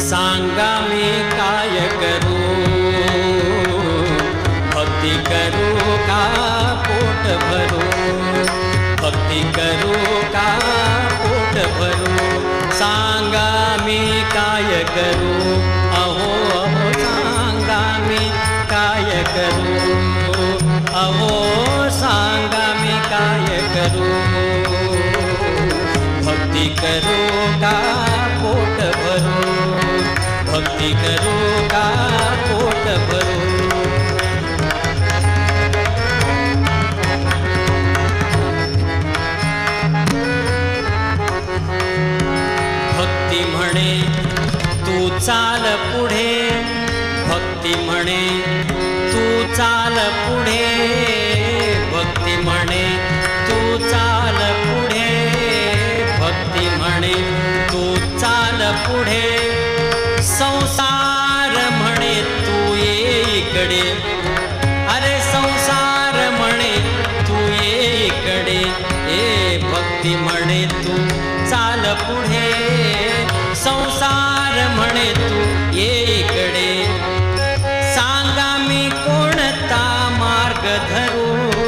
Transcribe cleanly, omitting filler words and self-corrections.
सांगा मी काय करू, भक्ती करू का पोट भरू, भक्ती करू का पोट भरू, सांगा मी काय करू, अहो अहो सांगा मी काय करू, अहो सांगा मी काय करू, भक्ती करू का पोट भरू, भक्ती करू का पोट भरू। भक्ती म्हणे तू चाल पुढे, भक्ती म्हणे तू चाल पुढे, भक्ती म्हणे तू चाल पुढे, भक्ती म्हणे तू चाल पुढे, संसार म्हणे तू ये इकडे, अरे संसार म्हणे तू ये इकडे, ए भक्ती म्हणे तू चाल पुढे, संसार म्हणे तू ये इकडे, सांगा मी कोणता मार्ग धरू,